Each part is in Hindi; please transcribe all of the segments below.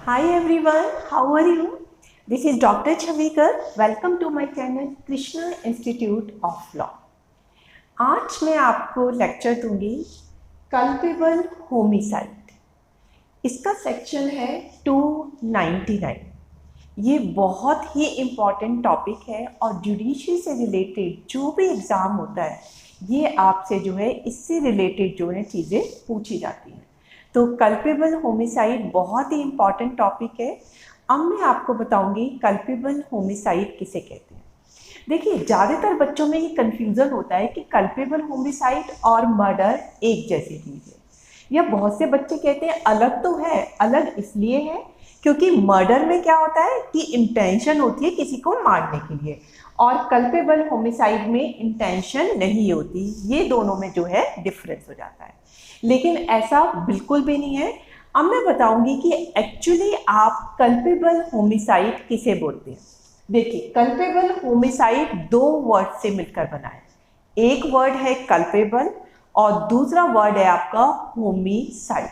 Hi everyone, how are you? This is Dr. Chavikar. Welcome to my channel Krishna Institute of Law. आज मैं आपको लेक्चर दूंगी कल्पेबल होमिसाइड। इसका सेक्शन है 299। ये बहुत ही इम्पॉर्टेंट टॉपिक है और जुडिशरी से रिलेटेड जो भी एग्ज़ाम होता है ये आपसे जो है इससे रिलेटेड जो है चीज़ें पूछी जाती हैं। तो कल्पेबल होमिसाइड बहुत ही इम्पॉर्टेंट टॉपिक है। अब मैं आपको बताऊंगी कल्पेबल होमिसाइड किसे कहते हैं। देखिए, ज़्यादातर बच्चों में ये कन्फ्यूज़न होता है कि कल्पेबल होमिसाइड और मर्डर एक जैसी चीज़ है, या बहुत से बच्चे कहते हैं अलग तो है। अलग इसलिए है क्योंकि मर्डर में क्या होता है कि इंटेंशन होती है किसी को मारने के लिए, और कल्पेबल होमिसाइड में इंटेंशन नहीं होती। ये दोनों में जो है डिफरेंस हो जाता है, लेकिन ऐसा बिल्कुल भी नहीं है। अब मैं बताऊंगी कि एक्चुअली आप कल्पेबल होमिसाइड किसे बोलते हैं। देखिए, कल्पेबल होमिसाइड दो वर्ड से मिलकर बना है। एक वर्ड है कल्पेबल और दूसरा वर्ड है आपका होमिसाइड।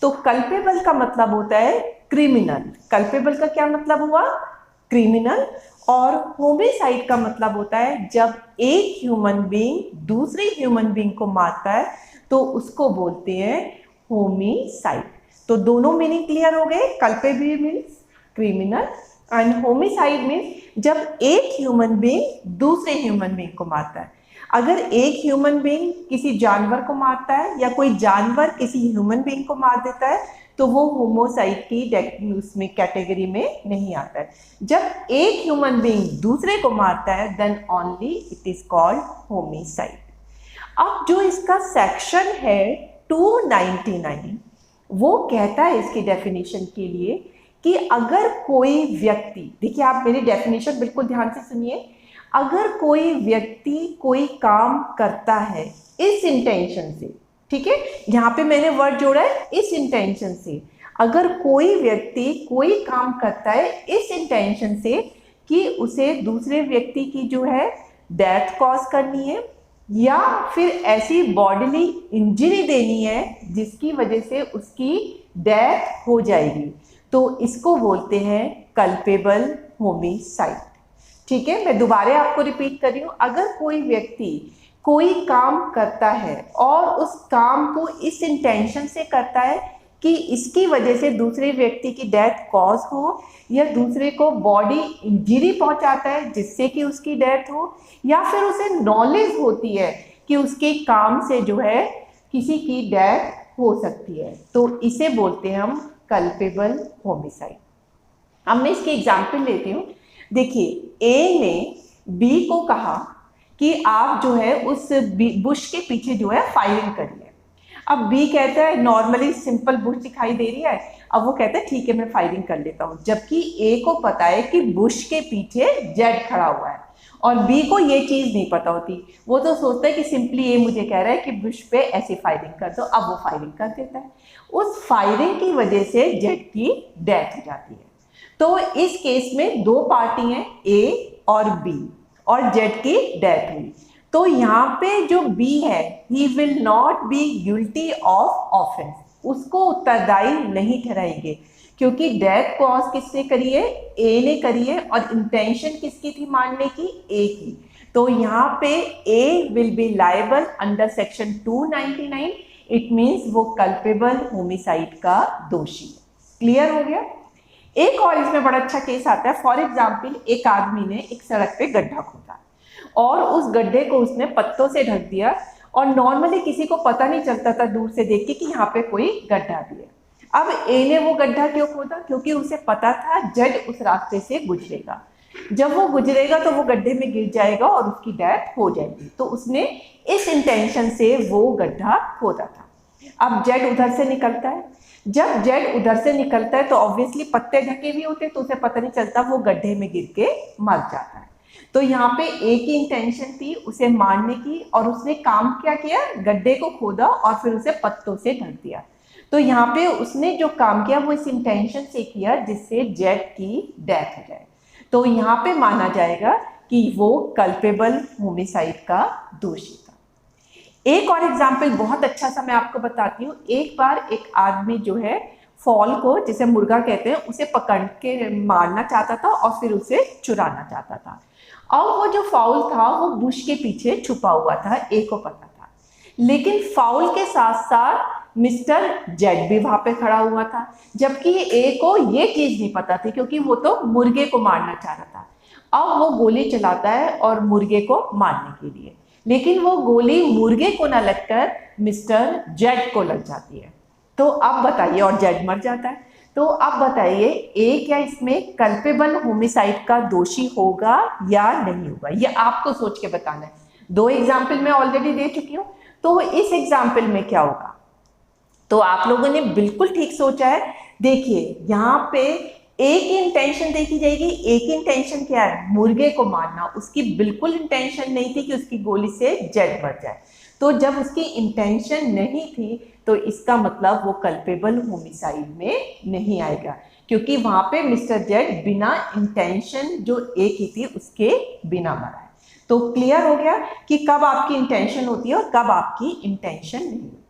तो कल्पेबल का मतलब होता है क्रिमिनल। कल्पेबल का क्या मतलब हुआ? क्रिमिनल। और होमिसाइड का मतलब होता है जब एक ह्यूमन बीइंग दूसरे ह्यूमन बीइंग को मारता है तो उसको बोलते हैं होमिसाइड। तो दोनों मीनिंग क्लियर हो गए। Culpable means criminal and homicide means जब एक ह्यूमन बीइंग दूसरे ह्यूमन बीइंग को मारता है। अगर एक ह्यूमन बीइंग किसी जानवर को मारता है या कोई जानवर किसी ह्यूमन बीइंग को मार देता है तो वो होमिसाइड की उसमें कैटेगरी में नहीं आता है। जब एक ह्यूमन बीइंग दूसरे को मारता है then only it is called homicide. अब जो इसका सेक्शन है 299 वो कहता है इसकी डेफिनेशन के लिए कि अगर कोई व्यक्ति, देखिए आप मेरी डेफिनेशन बिल्कुल ध्यान से सुनिए, अगर कोई व्यक्ति कोई काम करता है इस इंटेंशन से, ठीक है, यहाँ पे मैंने वर्ड जोड़ा है इस इंटेंशन से, अगर कोई व्यक्ति कोई काम करता है इस इंटेंशन से कि उसे दूसरे व्यक्ति की जो है डेथ कॉज करनी है या फिर ऐसी बॉडीली इंजरी देनी है जिसकी वजह से उसकी डेथ हो जाएगी, तो इसको बोलते हैं कल्पेबल होमिसाइड। ठीक है, मैं दोबारा आपको रिपीट कर रही हूँ। अगर कोई व्यक्ति कोई काम करता है और उस काम को इस इंटेंशन से करता है कि इसकी वजह से दूसरे व्यक्ति की डेथ कॉज हो या दूसरे को बॉडी इंजरी पहुंचाता है जिससे कि उसकी डेथ हो, या फिर उसे नॉलेज होती है कि उसके काम से जो है किसी की डेथ हो सकती है, तो इसे बोलते हैं हम कल्पेबल होमिसाइड। अब मैं इसके एग्जाम्पल लेती हूँ। देखिए, ए ने बी को कहा कि आप जो है उस बुश के पीछे जो है फायरिंग करिए। अब बी कहता है नॉर्मली सिंपल बुश दिखाई दे रही है, अब वो कहता है ठीक है मैं फायरिंग कर लेता हूँ, जबकि ए को पता है कि बुश के पीछे जेड खड़ा हुआ है और बी को ये चीज़ नहीं पता होती। वो तो सोचता है कि सिंपली ये मुझे कह रहा है कि बुश पे ऐसे फायरिंग कर दो, अब वो फायरिंग कर देता है। उस फायरिंग की वजह से जेड की डेथ हो जाती है। तो इस केस में दो पार्टी हैं, ए और बी, और जेड की डेथ हुई। तो यहाँ पे जो बी है he will not be guilty of offence, उसको उत्तरदायी नहीं ठहराएंगे क्योंकि डेथ कॉज किसने करी है? ए ने करी है, और इंटेंशन किसकी थी मारने की? ए की। तो यहाँ पे A will be liable under section 299। It means वो कल्पेबल होमिसाइड का दोषी है। क्लियर हो गया? एक और इसमें बड़ा अच्छा केस आता है। फॉर एग्जाम्पल, एक आदमी ने एक सड़क पे गड्ढा खोदा और उस गड्ढे को उसने पत्तों से ढक दिया, और नॉर्मली किसी को पता नहीं चलता था दूर से देख के कि यहाँ पे कोई गड्ढा भी है। अब ए ने वो गड्ढा क्यों खोदा? क्योंकि उसे पता था जेड उस रास्ते से गुजरेगा, जब वो गुजरेगा तो वो गड्ढे में गिर जाएगा और उसकी डेथ हो जाएगी, तो उसने इस इंटेंशन से वो गड्ढा खोदा था। अब जेड उधर से निकलता है, जब जेड उधर से निकलता है तो ऑब्वियसली पत्ते ढके भी होते तो उसे पता नहीं चलता, वो गड्ढे में गिर के मर जाता है। तो यहाँ पे ए की इंटेंशन थी उसे मारने की, और उसने काम क्या किया? गड्ढे को खोदा और फिर उसे पत्तों से ढक दिया। तो यहाँ पे उसने जो काम किया वो इस इंटेंशन से किया जिससे जेड की डेथ हो जाए, तो यहाँ पे माना जाएगा कि वो कल्पेबल होमिसाइड का दोषी था। एक और एग्जाम्पल बहुत अच्छा सा मैं आपको बताती हूँ। एक बार एक आदमी जो है फॉल को, जिसे मुर्गा कहते हैं, उसे पकड़ के मारना चाहता था और फिर उसे चुराना चाहता था। अब वो जो फाउल था वो बुश के पीछे छुपा हुआ था, ए को पता था। लेकिन फाउल के साथ साथ मिस्टर जेड भी वहां पे खड़ा हुआ था, जबकि ए को ये चीज नहीं पता थी, क्योंकि वो तो मुर्गे को मारना चाह रहा था। अब वो गोली चलाता है और मुर्गे को मारने के लिए, लेकिन वो गोली मुर्गे को ना लगकर मिस्टर जेड को लग जाती है। तो अब बताइए, और जेड मर जाता है। तो अब बताइए, ए क्या इसमें कल्पेबल होमिसाइड का दोषी होगा या नहीं होगा, ये आपको सोच के बताना है। 2 एग्जाम्पल मैं ऑलरेडी दे चुकी हूँ, तो इस एग्जाम्पल में क्या होगा। तो आप लोगों ने बिल्कुल ठीक सोचा है। देखिए यहाँ पे ए की इंटेंशन देखी जाएगी। ए की इंटेंशन क्या है, मुर्गे को मारना। उसकी बिल्कुल इंटेंशन नहीं थी कि उसकी गोली से जेड मर जाए। तो जब उसकी इंटेंशन नहीं थी तो इसका मतलब वो कल्पेबल होमिसाइड में नहीं आएगा, क्योंकि वहां पे मिस्टर जेड बिना इंटेंशन जो ए की थी उसके बिना मरा है। तो क्लियर हो गया कि कब आपकी इंटेंशन होती है और कब आपकी इंटेंशन नहीं होती।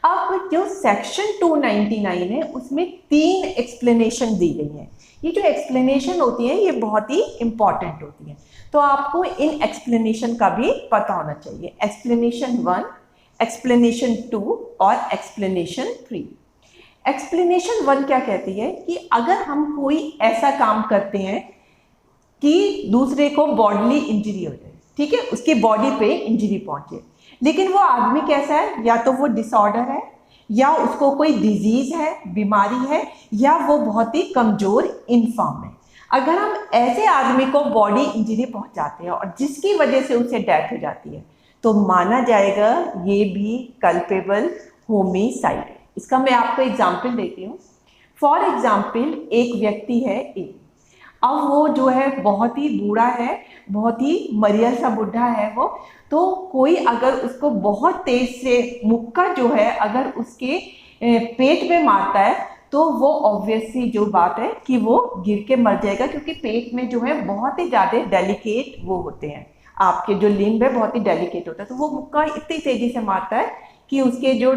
अब जो सेक्शन 299 है उसमें 3 एक्सप्लेनेशन दी गई हैं। ये जो एक्सप्लेनेशन होती है ये बहुत ही इंपॉर्टेंट होती है, तो आपको इन एक्सप्लेनेशन का भी पता होना चाहिए। एक्सप्लेनेशन 1, एक्सप्लेनेशन 2 और एक्सप्लेनेशन 3। एक्सप्लेनेशन 1 क्या कहती है कि अगर हम कोई ऐसा काम करते हैं कि दूसरे को बॉडीली इंजरी हो जाए, ठीक है, उसकी बॉडी पे इंजरी पहुंचे, लेकिन वो आदमी कैसा है, या तो वो डिसऑर्डर है, या उसको कोई डिजीज है, बीमारी है, या वो बहुत ही कमजोर इन्फॉर्म है। अगर हम ऐसे आदमी को बॉडी इंजरी पहुंचाते हैं और जिसकी वजह से उसे डेथ हो जाती है, तो माना जाएगा ये भी कल्पेबल होमिसाइड है। इसका मैं आपको एग्जाम्पल देती हूँ। फॉर एग्जाम्पल, एक व्यक्ति है ए। अब वो जो है बहुत ही बूढ़ा है, बहुत ही मरियल सा बुढ़ा है वो। तो कोई अगर उसको बहुत तेज से मुक्का जो है अगर उसके पेट में मारता है, तो वो ऑब्वियसली जो बात है कि वो गिर के मर जाएगा, क्योंकि पेट में जो है बहुत ही ज़्यादा डेलिकेट वो होते हैं, आपके जो लिम्ब है बहुत ही डेलिकेट होता है। तो वो मुक्का इतनी तेजी से मारता है कि उसके जो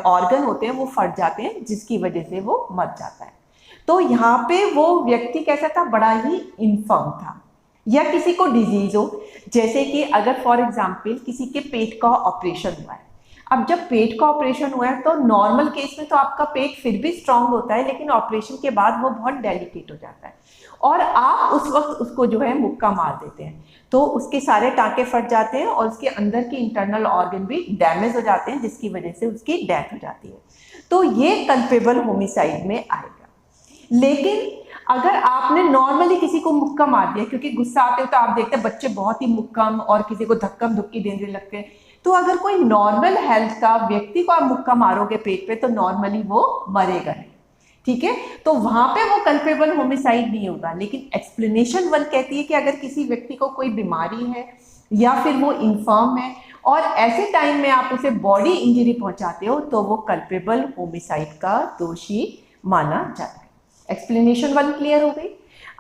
ऑर्गन होते हैं वो फट जाते हैं, जिसकी वजह से वो मर जाता है। तो यहाँ पे वो व्यक्ति कैसा था, बड़ा ही इन्फर्म था, या किसी को डिजीज हो, जैसे कि अगर फॉर एग्जाम्पल किसी के पेट का ऑपरेशन हुआ है। अब जब पेट का ऑपरेशन हुआ है तो नॉर्मल केस में तो आपका पेट फिर भी स्ट्रांग होता है, लेकिन ऑपरेशन के बाद वो बहुत डेलिकेट हो जाता है, और आप उस वक्त उसको जो है मुक्का मार देते हैं, तो उसके सारे टाँके फट जाते हैं और उसके अंदर के इंटरनल ऑर्गन भी डैमेज हो जाते हैं, जिसकी वजह से उसकी डेथ हो जाती है। तो ये कल्पेबल होमिसाइड में आएगा। लेकिन अगर आपने नॉर्मली किसी को मुक्का मार दिया, क्योंकि गुस्सा आते हो तो आप देखते हैं बच्चे बहुत ही मुक्कम और किसी को धक्कम धुक्की देने लगते हैं, तो अगर कोई नॉर्मल हेल्थ का व्यक्ति को आप मुक्का मारोगे पेट पे तो नॉर्मली वो मरेगा नहीं, ठीक है। तो वहां पे वो कल्पेबल होमिसाइड नहीं होगा। लेकिन एक्सप्लेनेशन 1 कहती है कि अगर किसी व्यक्ति को कोई बीमारी है या फिर वो इन्फर्म है और ऐसे टाइम में आप उसे बॉडी इंजरी पहुंचाते हो, तो वो कल्पेबल होमिसाइड का दोषी माना जाता है। एक्सप्लेनेशन 1 क्लियर हो गई।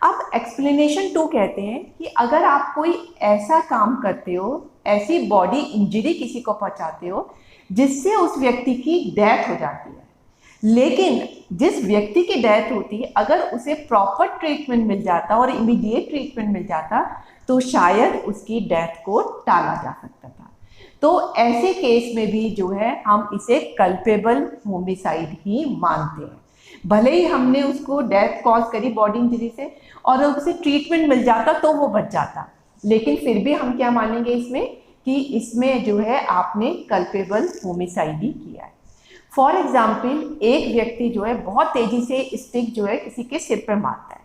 अब एक्सप्लेनेशन 2 कहते हैं कि अगर आप कोई ऐसा काम करते हो, ऐसी बॉडी इंजरी किसी को पहुंचाते हो जिससे उस व्यक्ति की डेथ हो जाती है, लेकिन जिस व्यक्ति की डेथ होती है अगर उसे प्रॉपर ट्रीटमेंट मिल जाता और इमीडिएट ट्रीटमेंट मिल जाता, तो शायद उसकी डेथ को टाला जा सकता था। तो ऐसे केस में भी जो है हम इसे कल्पेबल होमिसाइड ही मानते हैं। भले ही हमने उसको डेथ कॉज करी बॉडी इंजरी से और उसे ट्रीटमेंट मिल जाता तो वो बच जाता, लेकिन फिर भी हम क्या मानेंगे इसमें कि इसमें जो है आपने कल्पेबल होमिसाइड ही किया है। फॉर एग्जाम्पल, एक व्यक्ति जो है बहुत तेजी से स्टिक जो है किसी के सिर पे मारता है।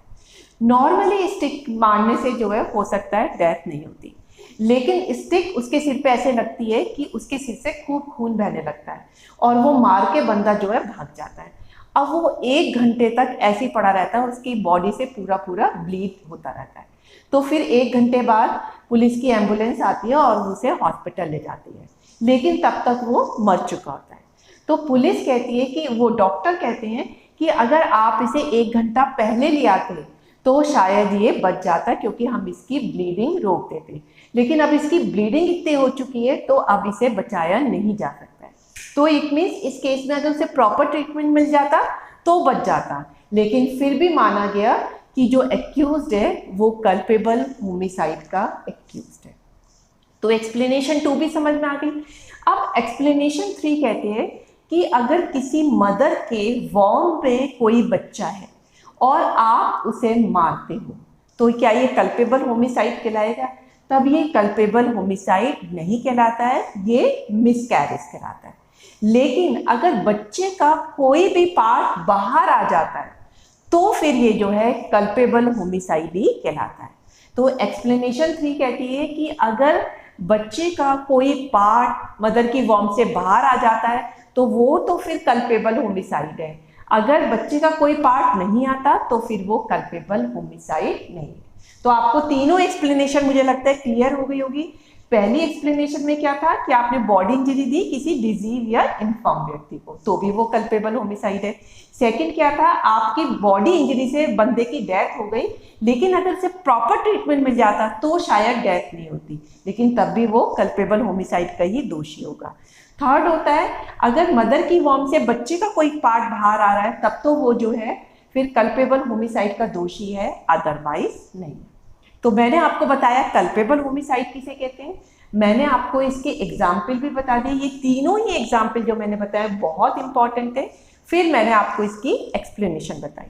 नॉर्मली स्टिक मारने से जो है हो सकता है डेथ नहीं होती, लेकिन स्टिक उसके सिर पे ऐसे लगती है कि उसके सिर से खूब खून बहने लगता है और वो मार के बंदा जो है भाग जाता है। अब वो 1 घंटे तक ऐसे ही पड़ा रहता है, उसकी बॉडी से पूरा पूरा ब्लीड होता रहता है। तो फिर 1 घंटे बाद पुलिस की एम्बुलेंस आती है और उसे हॉस्पिटल ले जाती है, लेकिन तब तक वो मर चुका होता है। तो पुलिस कहती है कि वो डॉक्टर कहते हैं कि अगर आप इसे 1 घंटा पहले ले आते तो शायद ये बच जाता, क्योंकि हम इसकी ब्लीडिंग रोक देते, लेकिन अब इसकी ब्लीडिंग इतनी हो चुकी है तो अब इसे बचाया नहीं जा सकता है। तो इट मीन्स इस केस में अगर उसे प्रॉपर ट्रीटमेंट मिल जाता तो बच जाता, लेकिन फिर भी माना गया कि जो एक्यूज्ड है वो कल्पेबल होमिसाइड का एक्यूज्ड है। तो एक्सप्लेनेशन 2 भी समझ में आ गई। अब एक्सप्लेनेशन 3 कहते हैं कि अगर किसी मदर के वॉर्म में कोई बच्चा है और आप उसे मारते हो तो क्या ये कल्पेबल होमिसाइड कहलाएगा? तब ये कल्पेबल होमिसाइड नहीं कहलाता है, ये मिसकैरेज कहलाता है। लेकिन अगर बच्चे का कोई भी पार्ट बाहर आ जाता है तो फिर ये जो है कल्पेबल होमिसाइड ही कहलाता है। तो एक्सप्लेनेशन 3 कहती है कि अगर बच्चे का कोई पार्ट मदर की वॉर्म से बाहर आ जाता है तो वो तो फिर कल्पेबल होमिसाइड है, अगर बच्चे का कोई पार्ट नहीं आता तो फिर वो कल्पेबल होमिसाइड नहीं है। तो आपको तीनों एक्सप्लेनेशन मुझे लगता है क्लियर हो गई होगी। पहली एक्सप्लेनेशन में क्या था कि आपने बॉडी इंजरी दी किसी डिजीज या इन्फॉर्म व्यक्ति को, तो भी वो कल्पेबल होमिसाइड है। सेकंड क्या था, आपकी बॉडी इंजरी से बंदे की डेथ हो गई, लेकिन अगर से प्रॉपर ट्रीटमेंट मिल जाता तो शायद डेथ नहीं होती, लेकिन तब भी वो कल्पेबल होमिसाइड का ही दोषी होगा। थर्ड होता है अगर मदर की वॉर्म से बच्चे का कोई पार्ट बाहर आ रहा है तब तो वो जो है फिर कल्पेबल होमिसाइड का दोषी है, अदरवाइज नहीं। तो मैंने आपको बताया कल्पेबल होमिसाइड किसे कहते हैं, मैंने आपको इसके एग्जाम्पल भी बता दिए। ये तीनों ही एग्जाम्पल जो मैंने बताया बहुत इंपॉर्टेंट है। फिर मैंने आपको इसकी एक्सप्लेनेशन बताई।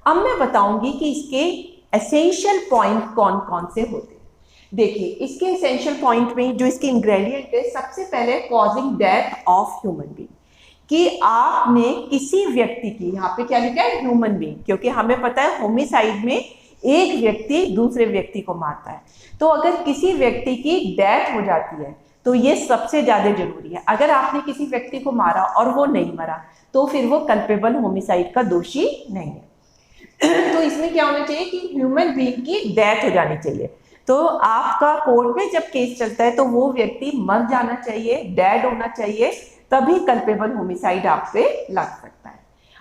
अब मैं बताऊंगी कि इसके एसेंशियल पॉइंट कौन कौन से होते हैं। देखिए इसके एसेंशियल पॉइंट में जो इसके इंग्रेडिएंट है, सबसे पहले causing death of human being, कि आपने किसी व्यक्ति की, यहाँ पे क्या लिखा है ह्यूमन बीइंग, क्योंकि हमें पता है होमिसाइड में एक व्यक्ति दूसरे व्यक्ति को मारता है। तो अगर किसी व्यक्ति की डेथ हो जाती है तो ये सबसे ज्यादा जरूरी है। अगर आपने किसी व्यक्ति को मारा और वो नहीं मरा तो फिर वो कल्पेबल होमिसाइड का दोषी नहीं है। तो इसमें क्या होना चाहिए कि ह्यूमन बीइंग की डेथ हो जानी चाहिए। तो आपका कोर्ट में जब केस चलता है तो वो व्यक्ति मर जाना चाहिए, डेड होना चाहिए, तभी कल्पेबल होमिसाइड आप पे लग सकता है।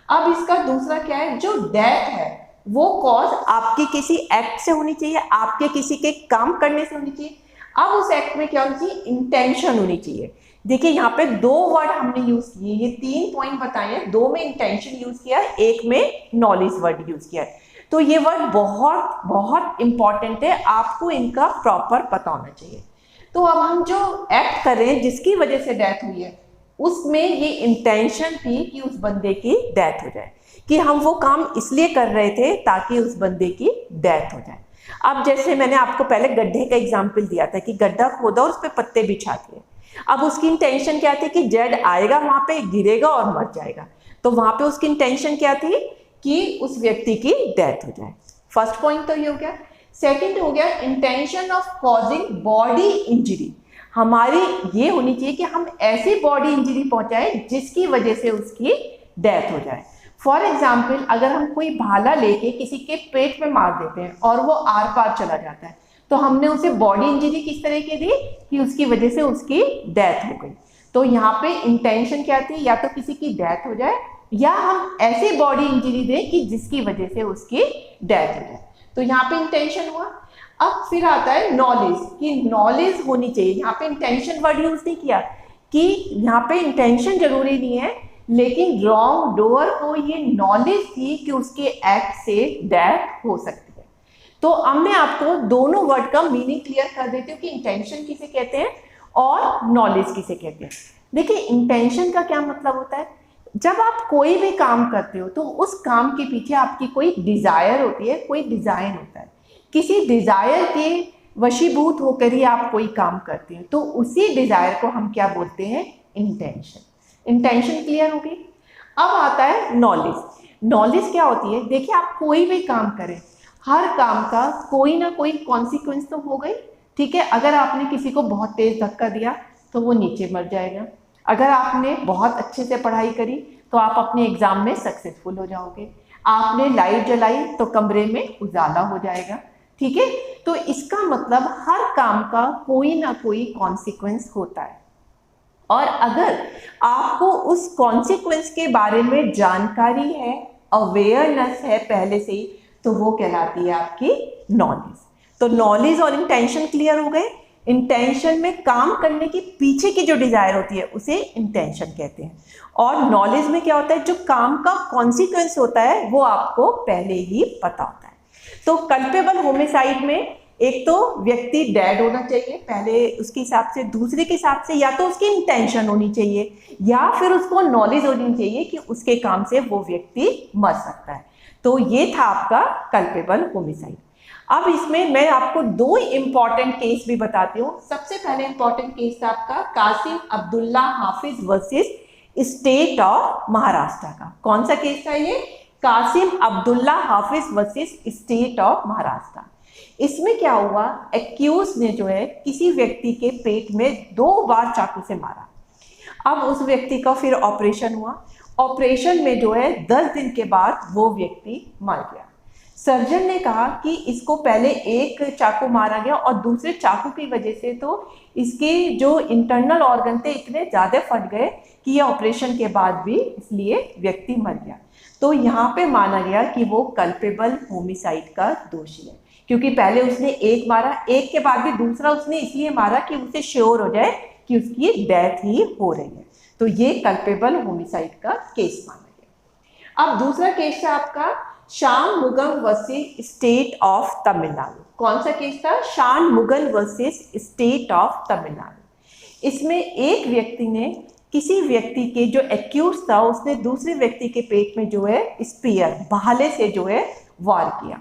अब इसका दूसरा क्या है, जो डेथ है वो कॉज आपकी किसी एक्ट से होनी चाहिए, आपके किसी के काम करने से होनी चाहिए। अब उस एक्ट में क्या होनी चाहिए, इंटेंशन होनी चाहिए। देखिए यहाँ पे 2 वर्ड हमने यूज किए, ये 3 पॉइंट बताए हैं, 2 में इंटेंशन यूज किया है, एक में नॉलेज वर्ड यूज किया है। तो ये वर्ड बहुत बहुत इंपॉर्टेंट है, आपको इनका प्रॉपर पता होना चाहिए। तो अब हम जो एक्ट कर रहे हैं जिसकी वजह से डेथ हुई है उसमें ये इंटेंशन थी कि उस बंदे की डेथ हो जाए, कि हम वो काम इसलिए कर रहे थे ताकि उस बंदे की डेथ हो जाए। अब जैसे मैंने आपको पहले गड्ढे का एग्जाम्पल दिया था कि गड्ढा खोदा और उस पर पत्ते बिछा दिए। अब उसकी इंटेंशन क्या थी कि जेड आएगा वहां पे, गिरेगा और मर जाएगा। तो वहां पे उसकी इंटेंशन क्या थी कि उस व्यक्ति की डेथ हो जाए। फर्स्ट पॉइंट तो ये हो गया। सेकंड हो गया intention of causing body injury. हमारी ये होनी चाहिए कि हम ऐसी बॉडी इंजरी पहुंचाएं जिसकी वजह से उसकी डेथ हो जाए। फॉर एग्जाम्पल अगर हम कोई भाला लेके किसी के पेट में मार देते हैं और वो आर पार चला जाता है तो हमने उसे बॉडी इंजरी किस तरह की दी कि उसकी वजह से उसकी डेथ हो गई। तो यहाँ पे इंटेंशन क्या थी, या तो किसी की डेथ हो जाए या हम ऐसी बॉडी इंजरी दें कि जिसकी वजह से उसकी डेथ हो जाए। तो यहाँ पे इंटेंशन हुआ। अब फिर आता है नॉलेज, कि नॉलेज होनी चाहिए। यहाँ पे इंटेंशन वर्ड यूज नहीं किया, कि यहाँ पे इंटेंशन जरूरी नहीं है, लेकिन रॉन्ग डूअर को ये नॉलेज थी कि उसके एक्ट से डेथ हो सकती है। तो अब मैं आपको दोनों वर्ड का मीनिंग क्लियर कर देती हूँ कि इंटेंशन किसे कहते हैं और नॉलेज किसे कहते हैं। देखिए इंटेंशन का क्या मतलब होता है, जब आप कोई भी काम करते हो तो उस काम के पीछे आपकी कोई डिजायर होती है, कोई डिजाइन होता है। किसी डिजायर के वशीभूत होकर ही आप कोई काम करते हैं, तो उसी डिजायर को हम क्या बोलते हैं, इंटेंशन। इंटेंशन क्लियर हो गई। अब आता है नॉलेज। नॉलेज क्या होती है, देखिए आप कोई भी काम करें, हर काम का कोई ना कोई कॉन्सिक्वेंस तो हो गई, ठीक है। अगर आपने किसी को बहुत तेज धक्का दिया तो वो नीचे मर जाएगा। अगर आपने बहुत अच्छे से पढ़ाई करी तो आप अपने एग्जाम में सक्सेसफुल हो जाओगे। आपने लाइट जलाई तो कमरे में उजाला हो जाएगा, ठीक है। तो इसका मतलब हर काम का कोई ना कोई कॉन्सिक्वेंस होता है, और अगर आपको उस कॉन्सिक्वेंस के बारे में जानकारी है, अवेयरनेस है पहले से ही, तो वो कहलाती है आपकी नॉलेज। तो नॉलेज और इंटेंशन क्लियर हो गए। इंटेंशन में काम करने के पीछे की जो डिजायर होती है उसे इंटेंशन कहते हैं। और नॉलेज में क्या होता है, जो काम का कॉन्सिक्वेंस होता है वो आपको पहले ही पता होता है। तो कल्पेबल होमिसाइड में एक तो व्यक्ति डेड होना चाहिए पहले उसके हिसाब से, दूसरे के हिसाब से या तो उसकी इंटेंशन होनी चाहिए या फिर उसको नॉलेज होनी चाहिए कि उसके काम से वो व्यक्ति मर सकता है। तो ये था आपका कल्पेबल होमिसाइड। अब इसमें मैं आपको दो इंपॉर्टेंट केस भी बताती हूँ। सबसे पहले इंपॉर्टेंट केस था आपका कासिम अब्दुल्ला हाफिज वर्सेस स्टेट ऑफ महाराष्ट्र का। कौन सा केस था ये? कासिम अब्दुल्ला हाफिज वर्सेस स्टेट ऑफ महाराष्ट्र। इसमें क्या हुआ, एक्यूज ने जो है किसी व्यक्ति के पेट में 2 बार चाकू से मारा। अब उस व्यक्ति का फिर ऑपरेशन हुआ। ऑपरेशन में जो है 10 दिन के बाद वो व्यक्ति मर गया। सर्जन ने कहा कि इसको पहले एक चाकू मारा गया और दूसरे चाकू की वजह से तो इसके जो इंटरनल ऑर्गन थे इतने ज़्यादा फट गए कि ये ऑपरेशन के बाद भी इसलिए व्यक्ति मर गया। तो यहाँ पे माना गया कि वो कल्पेबल होमिसाइड का दोषी है, क्योंकि पहले उसने एक मारा, एक के बाद भी दूसरा उसने इसलिए मारा कि उसे श्योर हो जाए कि उसकी डेथ ही हो रही है। तो ये कल्पेबल होमिसाइड का केस माना गया। अब दूसरा केस था आपका Shanmugam versus state of Tamil Nadu. कौन सा केस था? Shanmugam versus state of Tamil Nadu. इसमें एक व्यक्ति ने किसी व्यक्ति के जो एक्यूज था उसने दूसरे व्यक्ति के पेट में जो है स्पीयर, भाले से जो है वार किया।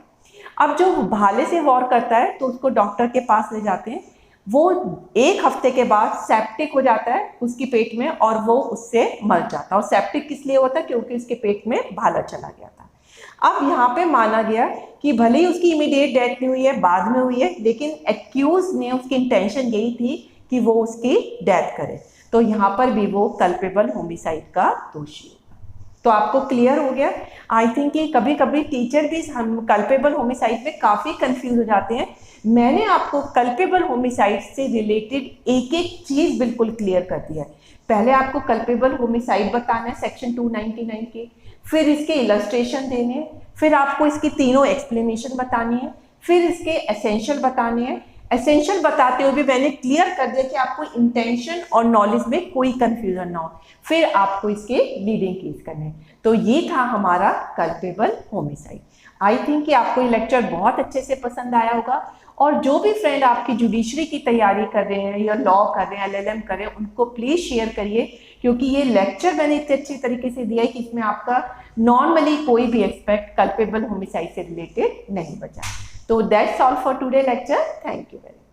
अब जो भाले से वार करता है तो उसको डॉक्टर के पास ले जाते हैं। वो 1 हफ्ते के बाद सेप्टिक हो जाता है उसकी पेट में और वो उससे मर जाता है। और सेप्टिक किस लिए होता है? क्योंकि उसके पेट में भाला चला गया था। अब यहाँ पे माना गया कि भले ही उसकी इमीडिएट डेथ नहीं हुई है, बाद में हुई है, लेकिन एक्यूज ने उसकी इंटेंशन यही थी कि वो उसकी डेथ करे। तो यहाँ पर भी वो कल्पेबल होमिसाइड का दोषी होगा। तो आपको क्लियर हो गया। आई थिंक कि कभी कभी टीचर भी हम कल्पेबल होमिसाइड में काफ़ी कंफ्यूज हो जाते हैं। मैंने आपको कल्पेबल होमिसाइड से रिलेटेड एक एक चीज़ बिल्कुल क्लियर कर दिया है। पहले आपको कल्पेबल होमिसाइड बताना है सेक्शन 299 के, फिर इसके इलस्ट्रेशन देने, फिर आपको इसकी तीनों एक्सप्लेनेशन बतानी है, फिर इसके एसेंशियल बताने हैं। एसेंशियल बताते हुए भी मैंने क्लियर कर दिया कि आपको इंटेंशन और नॉलेज में कोई कंफ्यूजन ना हो। फिर आपको इसके लीडिंग केस करने हैं। तो ये था हमारा कल्पेबल होमिसाइड। आई थिंक कि आपको ये लेक्चर बहुत अच्छे से पसंद आया होगा। और जो भी फ्रेंड आपकी जुडिशरी की तैयारी कर रहे हैं या लॉ कर रहे हैं, LLM कर रहे हैं, उनको प्लीज़ शेयर करिए, क्योंकि ये लेक्चर मैंने इतने अच्छी तरीके से दिया है कि इसमें आपका नॉर्मली कोई भी एस्पेक्ट कल्पेबल होमिसाइड से रिलेटेड नहीं बचा। तो that's all for today lecture. Thank you very much.